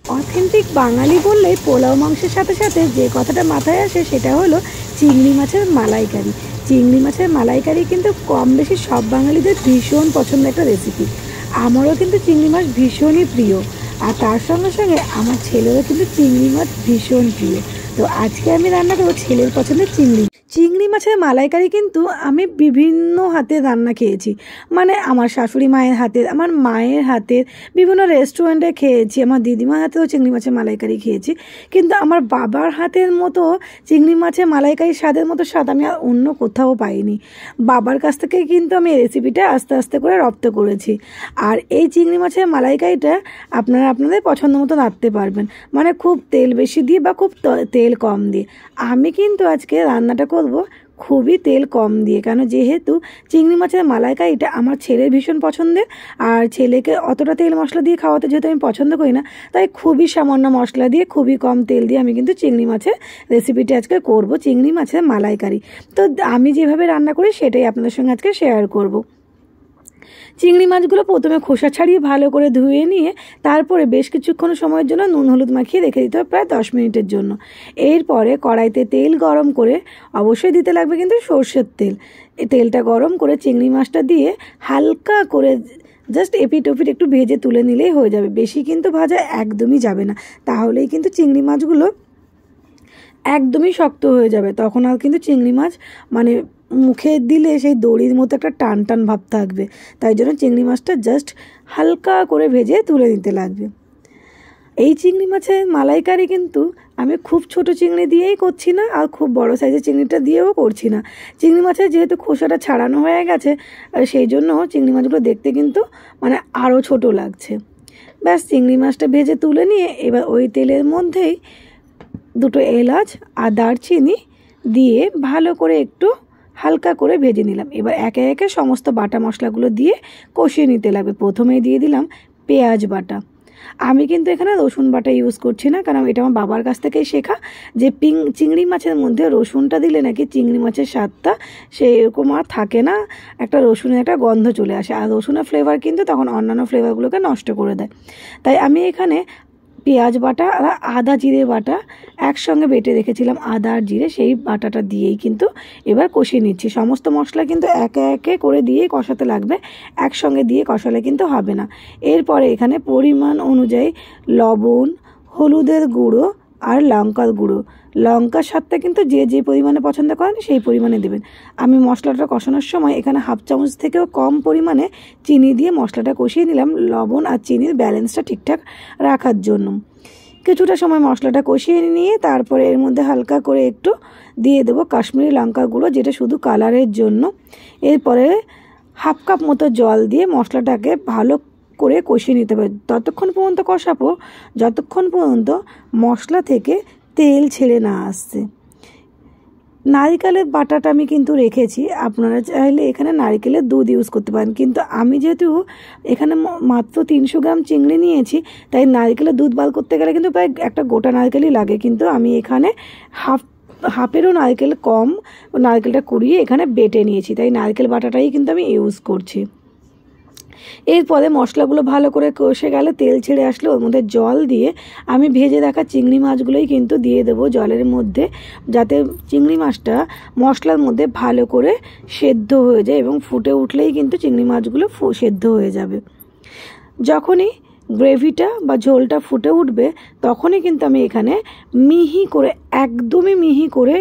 Authentic বাঙালি বললেই পোলাও মাংসের সাথে সাথে যে কথাটা মাথায় আসে সেটা হলো চিংড়ি মাছের মালাইকারি। চিংড়ি মাছের মালাইকারি কিন্তু কম বেশি সব বাঙালিদের ভীষণ পছন্দের একটা রেসিপি। আমারও কিন্তু চিংড়ি মাছ ভীষণই প্রিয়, আর তার সঙ্গে সঙ্গে আমার ছেলেরও কিন্তু চিংড়ি মাছ ভীষণ প্রিয়। তো আজকে আমি রান্না করবো ছেলের পছন্দের চিংড়ি মাছের মালাইকারি। কিন্তু আমি বিভিন্ন হাতের রান্না খেয়েছি, মানে আমার শাশুড়ি মায়ের হাতের, আমার মায়ের হাতের, বিভিন্ন রেস্টুরেন্টে খেয়েছি, আমার দিদিমার হাতেও চিংড়ি মাছের মালাইকারি খেয়েছি। কিন্তু আমার বাবার হাতের মতো চিংড়ি মাছের মালাইকারি স্বাদের মতো স্বাদ আমি আর অন্য কোথাও পাইনি। বাবার কাছ থেকে কিন্তু আমি এই রেসিপিটা আস্তে আস্তে করে রপ্ত করেছি। আর এই চিংড়ি মাছের মালাইকারিটা আপনারা আপনাদের পছন্দ মতো রাঁধতে পারবেন, মানে খুব তেল বেশি দিয়ে বা খুব তেল কম দিয়ে। আমি কিন্তু আজকে রান্নাটা করব খুবই তেল কম দিয়ে, কেন যেহেতু চিংড়ি মাছের মালাইকারিটা আমার ছেলের ভীষণ পছন্দের, আর ছেলেকে অতটা তেল মশলা দিয়ে খাওয়াতে যেহেতু আমি পছন্দ করি না, তাই খুবই সামান্য মশলা দিয়ে খুবই কম তেল দিয়ে আমি কিন্তু চিংড়ি মাছের রেসিপিটা আজকে করব, চিংড়ি মাছের মালাইকারি। তো আমি যেভাবে রান্না করি সেটাই আপনাদের সঙ্গে আজকে শেয়ার করব। চিংড়ি মাছগুলো প্রথমে খোসা ছাড়িয়ে ভালো করে ধুয়ে নিয়ে তারপরে বেশ কিছুক্ষণ সময়ের জন্য নুন হলুদ মাখিয়ে রেখে দিতে হবে, প্রায় 10 মিনিটের জন্য। এরপরে কড়াইতে তেল গরম করে, অবশ্যই দিতে লাগবে কিন্তু সর্ষের তেল। এই তেলটা গরম করে চিংড়ি মাছটা দিয়ে হালকা করে জাস্ট এপিট ওপিট একটু ভেজে তুলে নিলেই হয়ে যাবে। বেশি কিন্তু ভাজা একদমই যাবে না, তাহলেই কিন্তু চিংড়ি মাছগুলো একদমই শক্ত হয়ে যাবে। তখন আর কিন্তু চিংড়ি মাছ মানে মুখে দিলে সেই দড়ির মতো একটা টান টান ভাব থাকবে। তাই জন্য চিংড়ি মাছটা জাস্ট হালকা করে ভেজে তুলে নিতে লাগবে। এই চিংড়ি মাছের মালাইকারি কিন্তু আমি খুব ছোট চিংড়ি দিয়েই করছি না, আর খুব বড় সাইজের চিংড়িটা দিয়েও করছি না। চিংড়ি মাছের যেহেতু খোসাটা ছাড়ানো হয়ে গেছে, সেই জন্য চিংড়ি মাছগুলো দেখতে কিন্তু মানে আরও ছোট লাগছে। ব্যাস চিংড়ি মাছটা ভেজে তুলে নিয়ে এবার ওই তেলের মধ্যেই দুটো এলাচ আর দারচিনি দিয়ে ভালো করে একটু হালকা করে ভেজে নিলাম। এবার একে একে সমস্ত বাটা মশলাগুলো দিয়ে কষিয়ে নিতে লাগবে। প্রথমেই দিয়ে দিলাম পেঁয়াজ বাটা। আমি কিন্তু এখানে রসুন বাটা ইউজ করছি না, কারণ এটা আমার বাবার কাছ থেকেই শেখা যে চিংড়ি মাছের মধ্যে রসুনটা দিলে নাকি চিংড়ি মাছের স্বাদটা সেরকম আর থাকে না, একটা রসুনের একটা গন্ধ চলে আসে, আর রসুনের ফ্লেভার কিন্তু তখন অন্যান্য ফ্লেভারগুলোকে নষ্ট করে দেয়। তাই আমি এখানে পেঁয়াজ বাটা আর আদা জিরে বাটা একসঙ্গে বেটে রেখেছিলাম, আদা আর জিরে, সেই বাটাটা দিয়েই কিন্তু এবার কষিয়ে নিচ্ছি। সমস্ত মশলা কিন্তু একে একে করে দিয়ে কষাতে লাগবে, একসঙ্গে দিয়ে কষালে কিন্তু হবে না। এরপরে এখানে পরিমাণ অনুযায়ী লবণ, হলুদের গুঁড়ো আর লঙ্কার গুঁড়ো, লঙ্কার স্বাদটা কিন্তু যে যে পরিমাণে পছন্দ করেন সেই পরিমাণে দেবেন। আমি মশলাটা কষানোর সময় এখানে হাফ চামচ থেকেও কম পরিমাণে চিনি দিয়ে মশলাটা কষিয়ে নিলাম, লবণ আর চিনির ব্যালেন্সটা ঠিকঠাক রাখার জন্য। কিছুটা সময় মশলাটা কষিয়ে নিয়ে তারপরে এর মধ্যে হালকা করে একটু দিয়ে দেবো কাশ্মীরি লঙ্কার গুঁড়ো, যেটা শুধু কালারের জন্য। এরপরে হাফ কাপ মতো জল দিয়ে মশলাটাকে ভালো করে কষিয়ে নিতে হবে, ততক্ষণ পর্যন্ত কষাবো যতক্ষণ পর্যন্ত মশলা থেকে তেল ছেড়ে না আসছে। নারিকেলের বাটাটা আমি কিন্তু রেখেছি, আপনারা চাইলে এখানে নারিকেলের দুধ ইউজ করতে পারেন, কিন্তু আমি যেহেতু এখানে মাত্র 300 গ্রাম চিংড়ি নিয়েছি, তাই নারিকেলের দুধ বার করতে গেলে কিন্তু প্রায় একটা গোটা নারকেলই লাগে, কিন্তু আমি এখানে হাফেরও নারকেল কম নারকেলটা কুড়িয়ে এখানে বেটে নিয়েছি, তাই নারকেল বাটাটাই কিন্তু আমি ইউজ করছি। এরপরে মশলাগুলো ভালো করে কষে গেলে তেল ছেড়ে আসলে ওর মধ্যে জল দিয়ে আমি ভেজে রাখা চিংড়ি মাছগুলোই কিন্তু দিয়ে দেবো জলের মধ্যে, যাতে চিংড়ি মাছটা মশলার মধ্যে ভালো করে সেদ্ধ হয়ে যায় এবং ফুটে উঠলেই কিন্তু চিংড়ি মাছগুলো সেদ্ধ হয়ে যাবে। যখনই গ্রেভিটা বা ঝোলটা ফুটে উঠবে তখনই কিন্তু আমি এখানে মিহি করে, একদমই মিহি করে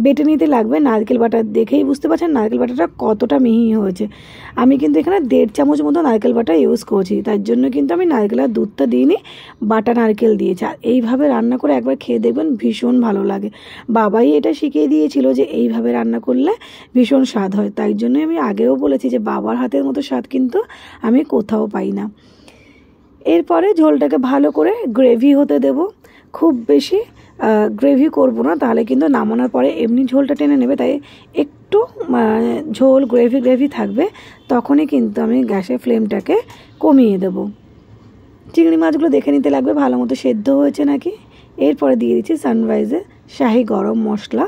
বেটে নিতে লাগবে। নারকেল বাটা দেখেই বুঝতে পারছেন নারকেল বাটাটা কতটা মিহি হয়েছে। আমি কিন্তু এখানে 1.5 চামচ মতো নারকেল বাটা ইউজ করছি, তার জন্য কিন্তু আমি নারকেলের দুধটা দিইনি, বাটা নারকেল দিয়েছি। আর এইভাবে রান্না করে একবার খেয়ে দেখবেন, ভীষণ ভালো লাগে। বাবাই এটা শিখিয়ে দিয়েছিল যে এইভাবে রান্না করলে ভীষণ স্বাদ হয়, তাই জন্যই আমি আগেও বলেছি যে বাবার হাতের মতো স্বাদ কিন্তু আমি কোথাও পাই না। এরপরে ঝোলটাকে ভালো করে গ্রেভি হতে দেব, খুব বেশি গ্রেভি করব না, তাহলে কিন্তু নামানোর পরে এমনি ঝোলটা টেনে নেবে, তাই একটু ঝোল গ্রেভি থাকবে, তখনই কিন্তু আমি গ্যাসের ফ্লেমটাকে কমিয়ে দেব। চিংড়ি মাছগুলো দেখে নিতে লাগবে ভালো মতো সেদ্ধ হয়েছে নাকি। এরপরে দিয়ে দিচ্ছি সানরাইজের শাহি গরম মশলা,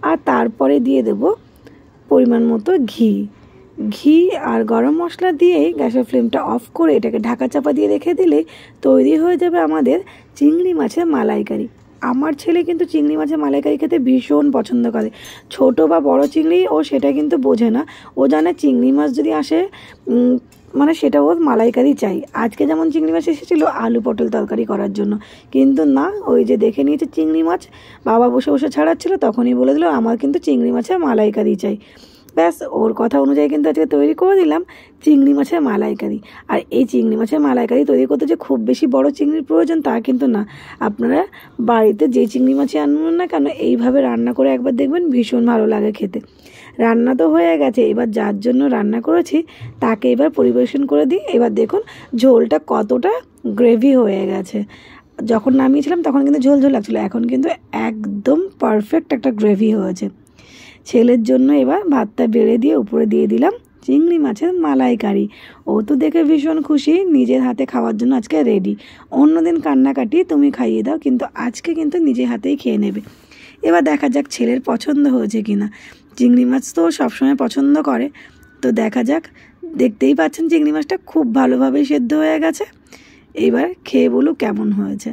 আর তারপরে দিয়ে দেব পরিমাণ মতো ঘি। ঘি আর গরম মশলা দিয়েই গ্যাসের ফ্লেমটা অফ করে এটাকে ঢাকা চাপা দিয়ে রেখে দিলেই তৈরি হয়ে যাবে আমাদের চিংড়ি মাছের মালাইকারি। আমার ছেলে কিন্তু চিংড়ি মাছের মালাইকারি খেতে ভীষণ পছন্দ করে। ছোট বা বড় চিংড়ি ও সেটা কিন্তু বোঝে না, ও জানে চিংড়ি মাছ যদি আসে মানে সেটা ওর মালাইকারি চাই। আজকে যেমন চিংড়ি মাছ এসেছিলো আলু পটল তরকারি করার জন্য, কিন্তু না, ওই যে দেখে নিয়েছে চিংড়ি মাছ, বাবা বসে বসে ছাড়াচ্ছিলো, তখনই বলে দিল আমার কিন্তু চিংড়ি মাছের মালাইকারি চাই। ব্যাস, ওর কথা অনুযায়ী কিন্তু আজকে তৈরি করে দিলাম চিংড়ি মাছের মালাইকারি। আর এই চিংড়ি মাছের মালাইকারি তৈরি করতে যে খুব বেশি বড় চিংড়ির প্রয়োজন তা কিন্তু না। আপনারা বাড়িতে যে চিংড়ি মাছই আনুন না কেন এইভাবে রান্না করে একবার দেখবেন, ভীষণ ভালো লাগে খেতে। রান্না তো হয়ে গেছে, এবার যার জন্য রান্না করেছি তাকে এবার পরিবেশন করে দিই। এবার দেখুন ঝোলটা কতটা গ্রেভি হয়ে গেছে। যখন নামিয়েছিলাম তখন কিন্তু ঝোল ঝোল লাগছিলো, এখন কিন্তু একদম পারফেক্ট একটা গ্রেভি হয়েছে। ছেলের জন্য এবার ভাতটা বেড়ে দিয়ে উপরে দিয়ে দিলাম চিংড়ি মাছের মালাইকারি। ও তো দেখে ভীষণ খুশি, নিজের হাতে খাওয়ার জন্য আজকে রেডি। অন্যদিন কান্নাকাটি তুমি খাইয়ে দাও, কিন্তু আজকে কিন্তু নিজের হাতেই খেয়ে নেবে। এবার দেখা যাক ছেলের পছন্দ হয়েছে কিনা। চিংড়ি মাছ তো সবসময় পছন্দ করে, তো দেখা যাক। দেখতেই পাচ্ছেন চিংড়ি মাছটা খুব ভালোভাবেই সেদ্ধ হয়ে গেছে। এবার খেয়ে বলুক কেমন হয়েছে।